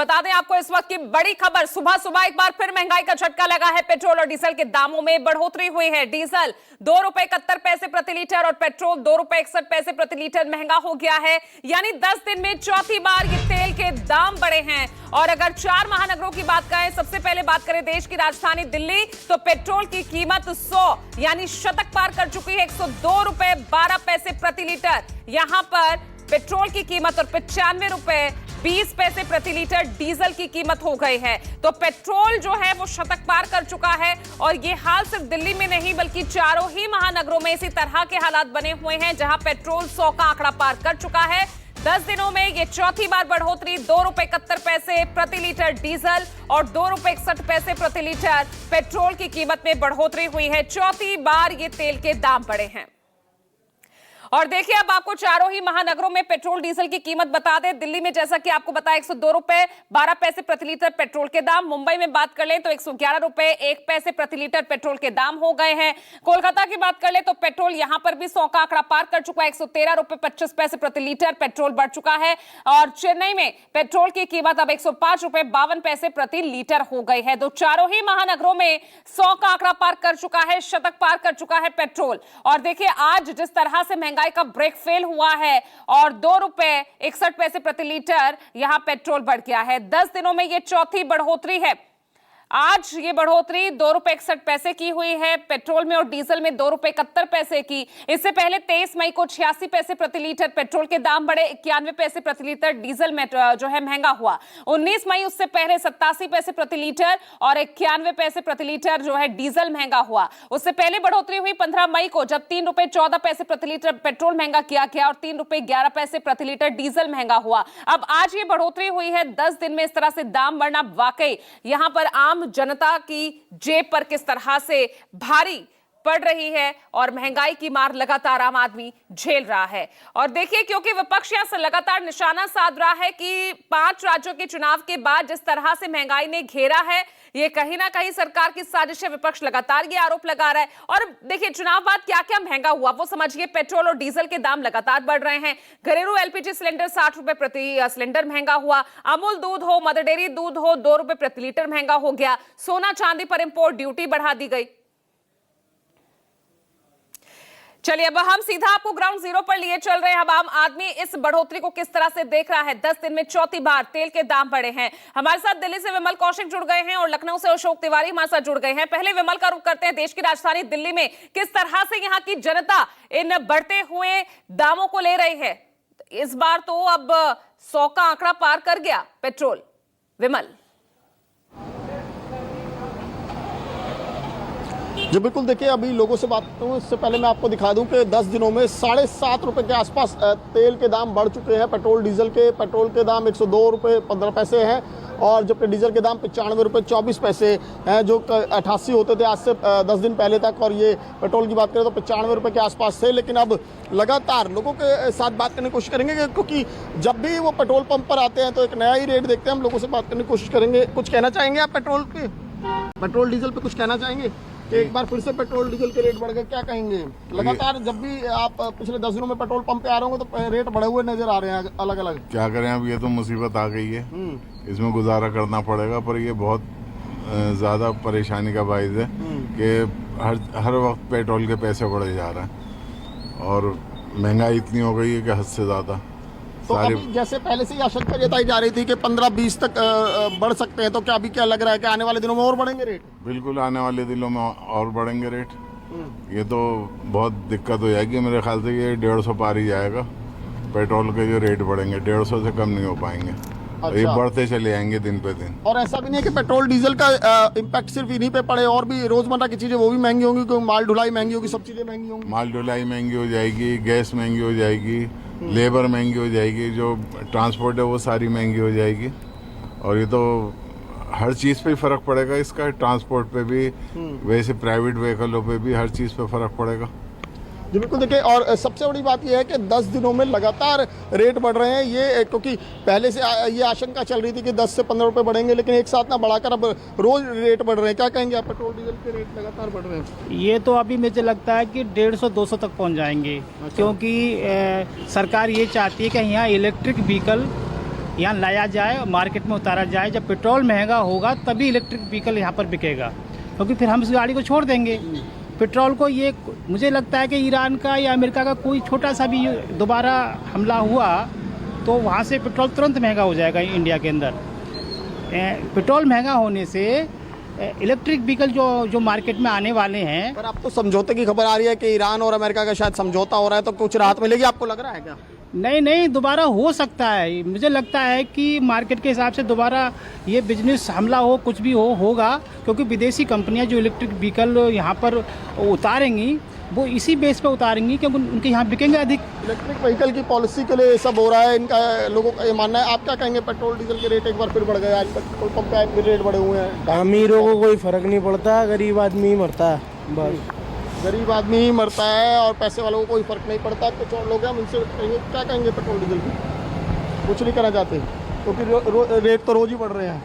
बता दें आपको इस वक्त की बड़ी खबर, सुबह सुबह एक बार फिर महंगाई का झटका लगा है। पेट्रोल और डीजल के दामों में बढ़ोतरी हुई है। डीजल ₹2.71 प्रति लीटर और पेट्रोल ₹2.61 प्रति लीटर महंगा हो गया है। यानी 10 दिन में चौथी बार ये तेल के दाम बढ़े हैं। और अगर 4 महानगरों की बात करें, सबसे पहले बात करें देश की राजधानी दिल्ली, तो पेट्रोल की कीमत 100 यानी शतक पार कर चुकी है। ₹102.12 प्रति लीटर यहां पर पेट्रोल की कीमत और ₹95.20 प्रति लीटर डीजल की कीमत हो गई है। तो पेट्रोल जो है वो शतक पार कर चुका है। और ये हाल सिर्फ दिल्ली में नहीं बल्कि चारों ही महानगरों में इसी तरह के हालात बने हुए हैं, जहां पेट्रोल 100 का आंकड़ा पार कर चुका है। 10 दिनों में ये चौथी बार बढ़ोतरी। ₹2.71 प्रति लीटर डीजल और ₹2.61 प्रति लीटर पेट्रोल की कीमत में बढ़ोतरी हुई है। चौथी बार ये तेल के दाम बढ़े हैं। और देखिए अब आपको चारों ही महानगरों में पेट्रोल डीजल की कीमत बता दें। दिल्ली में जैसा कि आपको बताया ₹102.12 प्रति लीटर पेट्रोल के दाम। मुंबई में बात कर लें तो ₹111.01 प्रति लीटर पेट्रोल के दाम हो गए हैं। कोलकाता की बात कर लें तो पेट्रोल यहां पर भी 100 का आंकड़ा पार कर चुका है। ₹113.25 प्रति लीटर पेट्रोल बढ़ चुका है। और चेन्नई में पेट्रोल की कीमत अब ₹105.52 प्रति लीटर हो गई है। तो चारों ही महानगरों में 100 का आंकड़ा पार कर चुका है, शतक पार कर चुका है पेट्रोल। और देखिए आज जिस तरह से महंगाई का ब्रेक फेल हुआ है और ₹2.61 प्रति लीटर यहां पेट्रोल बढ़ गया है। 10 दिनों में यह चौथी बढ़ोतरी है। आज ये बढ़ोतरी ₹2.61 की हुई है पेट्रोल में और डीजल में ₹2.71 की। इससे पहले 23 मई को 86 पैसे प्रति लीटर पेट्रोल के दाम बढ़े, 91 पैसे प्रति लीटर डीजल में जो है महंगा हुआ। 19 मई उससे पहले 87 पैसे प्रति लीटर और 91 पैसे प्रति लीटर जो है डीजल महंगा हुआ। उससे पहले बढ़ोतरी हुई 15 मई को, जब ₹3.14 प्रति लीटर पेट्रोल महंगा किया गया और ₹3.11 प्रति लीटर डीजल महंगा हुआ। अब आज ये बढ़ोतरी हुई है। 10 दिन में इस तरह से दाम बढ़ना वाकई यहां पर आम जनता की जेब पर किस तरह से भारी पड़ रही है और महंगाई की मार लगातार आम आदमी झेल रहा है। और देखिए क्योंकि विपक्ष यहां से लगातार निशाना साध रहा है कि 5 राज्यों के चुनाव के बाद जिस तरह से महंगाई ने घेरा है, ये कहीं ना कहीं सरकार की साजिश है। विपक्ष लगातार ये आरोप लगा रहा है। और देखिए चुनाव बाद क्या क्या महंगा हुआ वो समझिए। पेट्रोल और डीजल के दाम लगातार बढ़ रहे हैं। घरेलू एलपीजी सिलेंडर ₹60 प्रति सिलेंडर महंगा हुआ। अमूल दूध हो, मदर डेयरी दूध हो, ₹2 प्रति लीटर महंगा हो गया। सोना चांदी पर इंपोर्ट ड्यूटी बढ़ा दी गई। चलिए अब हम सीधा आपको ग्राउंड जीरो पर लिए चल रहे हैं। अब आम आदमी इस बढ़ोतरी को किस तरह से देख रहा है। 10 दिन में चौथी बार तेल के दाम बढ़े हैं। हमारे साथ दिल्ली से विमल कौशिक जुड़ गए हैं और लखनऊ से अशोक तिवारी हमारे साथ जुड़ गए हैं। पहले विमल का रुख करते हैं देश की राजधानी दिल्ली में किस तरह से यहाँ की जनता इन बढ़ते हुए दामों को ले रही है। इस बार तो अब 100 का आंकड़ा पार कर गया पेट्रोल। विमल जी बिल्कुल, देखिए अभी लोगों से बात करूँ इससे पहले मैं आपको दिखा दूं कि 10 दिनों में ₹7.5 के आसपास तेल के दाम बढ़ चुके हैं। पेट्रोल डीजल के दाम ₹102.15 हैं और जबकि डीजल के दाम ₹95.24 हैं, जो 88 होते थे आज से 10 दिन पहले तक। और ये पेट्रोल की बात करें तो ₹95 के आसपास थे। लेकिन अब लगातार लोगों के साथ बात करने की कोशिश करेंगे क्योंकि जब भी वो पेट्रोल पंप पर आते हैं तो एक नया ही रेट देखते हैं। हम लोगों से बात करने की कोशिश करेंगे। कुछ कहना चाहेंगे आप पेट्रोल डीजल पे कुछ कहना चाहेंगे? एक बार फिर से पेट्रोल डीजल के रेट बढ़ गए, क्या कहेंगे? लगातार जब भी आप पिछले 10 दिनों में पेट्रोल पंप पे आ रहे होंगे तो रेट बढ़े हुए नजर आ रहे हैं अलग अलग। क्या करें, अब ये तो मुसीबत आ गई है, इसमें गुजारा करना पड़ेगा। पर ये बहुत ज़्यादा परेशानी का बाइस है कि हर वक्त पेट्रोल के पैसे बढ़े जा रहे हैं और महंगाई इतनी हो गई है कि हद से ज़्यादा। तो अभी जैसे पहले से ही आशंका जताई जा रही थी कि 15-20 तक बढ़ सकते हैं, तो क्या अभी क्या लग रहा है कि आने वाले दिनों में और बढ़ेंगे रेट? बिल्कुल आने वाले दिनों में और बढ़ेंगे रेट। ये तो बहुत दिक्कत हो जाएगी। मेरे ख्याल से ये 150 पार ही जाएगा। पेट्रोल के जो रेट बढ़ेंगे 150 से कम नहीं हो पाएंगे। अच्छा। ये बढ़ते चले जाएंगे दिन पे दिन। और ऐसा भी नहीं है कि पेट्रोल डीजल का इम्पैक्ट सिर्फ इन्हीं पे पड़े, और भी रोजमर्रा की चीजें वो भी महंगी होंगी क्योंकि माल ढुलाई महंगी होगी, सब चीजें महंगी होंगी। माल ढुलाई महंगी हो जाएगी, गैस महंगी हो जाएगी, लेबर महंगी हो जाएगी, जो ट्रांसपोर्ट है वो सारी महंगी हो जाएगी। और ये तो हर चीज़ पे फ़र्क पड़ेगा इसका, ट्रांसपोर्ट पे भी, वैसे प्राइवेट व्हीकलों पे भी, हर चीज़ पे फ़र्क पड़ेगा। जी बिल्कुल, देखिए और सबसे बड़ी बात यह है कि 10 दिनों में लगातार रेट बढ़ रहे हैं। ये क्योंकि पहले से ये आशंका चल रही थी कि 10 से 15 रुपये बढ़ेंगे, लेकिन एक साथ ना बढ़ाकर अब रोज रेट बढ़ रहे हैं। क्या कहेंगे आप? पेट्रोल डीजल के रेट लगातार बढ़ रहे हैं। ये तो अभी मुझे लगता है कि 150-200 तक पहुंच जाएंगे। अच्छा। क्योंकि सरकार ये चाहती है कि यहाँ इलेक्ट्रिक व्हीकल यहाँ लाया जाए, मार्केट में उतारा जाए। जब पेट्रोल महंगा होगा तभी इलेक्ट्रिक व्हीकल यहाँ पर बिकेगा, क्योंकि फिर हम इस गाड़ी को छोड़ देंगे। पेट्रोल को ये मुझे लगता है कि ईरान का या अमेरिका का कोई छोटा सा भी दोबारा हमला हुआ तो वहाँ से पेट्रोल तुरंत महंगा हो जाएगा इंडिया के अंदर। पेट्रोल महंगा होने से इलेक्ट्रिक व्हीकल जो मार्केट में आने वाले हैं। पर अब तो समझौते की खबर आ रही है कि ईरान और अमेरिका का शायद समझौता हो रहा है, तो कुछ राहत मिलेगी, आपको लग रहा है क्या? नहीं, दोबारा हो सकता है। मुझे लगता है कि मार्केट के हिसाब से दोबारा ये बिजनेस हमला हो, कुछ भी होगा, क्योंकि विदेशी कंपनियां जो इलेक्ट्रिक व्हीकल यहाँ पर उतारेंगी वो इसी बेस पे उतारेंगी कि उनके यहाँ बिकेंगे अधिक। इलेक्ट्रिक व्हीकल की पॉलिसी के लिए ये सब हो रहा है, इनका लोगों का ये मानना है। आप क्या कहेंगे? पेट्रोल डीजल के रेट एक बार फिर बढ़ गए, आज पेट्रोल पंप पे भी रेट बढ़े हुए हैं। अमीरों को कोई फर्क नहीं पड़ता, गरीब आदमी ही मरता है बस। गरीब आदमी ही मरता है और पैसे वालों को कोई फर्क नहीं पड़ता। कुछ और लोग हैं, हम इनसे क्या कहेंगे पेट्रोल डीजल की? कुछ नहीं करना चाहते, क्योंकि रेट तो रोज ही बढ़ रहे हैं।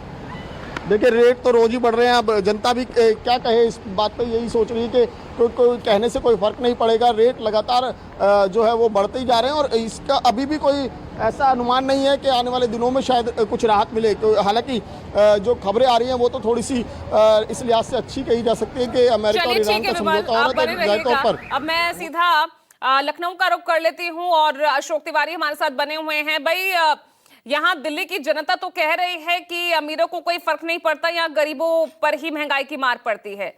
देखिए, रेट तो रोज ही बढ़ रहे हैं। अब जनता भी क्या कहे इस बात पे, यही सोच रही है कि कोई कहने से कोई फर्क नहीं पड़ेगा। रेट लगातार जो है वो बढ़ते ही जा रहे हैं और इसका अभी भी कोई ऐसा अनुमान नहीं है कि आने वाले दिनों में शायद कुछ राहत मिले। हालांकि जो खबरें आ रही हैं वो तो थोड़ी सी इस लिहाज से अच्छी कही जा सकती है कि अमेरिका और ईरान का समझौता हो रहा है तौर पर। अब मैं सीधा लखनऊ का रुख कर लेती हूँ और अशोक तिवारी हमारे साथ बने हुए हैं। भाई, यहाँ दिल्ली की जनता तो कह रही है कि अमीरों को कोई फर्क नहीं पड़ता, यहाँ गरीबों पर ही महंगाई की मार पड़ती है।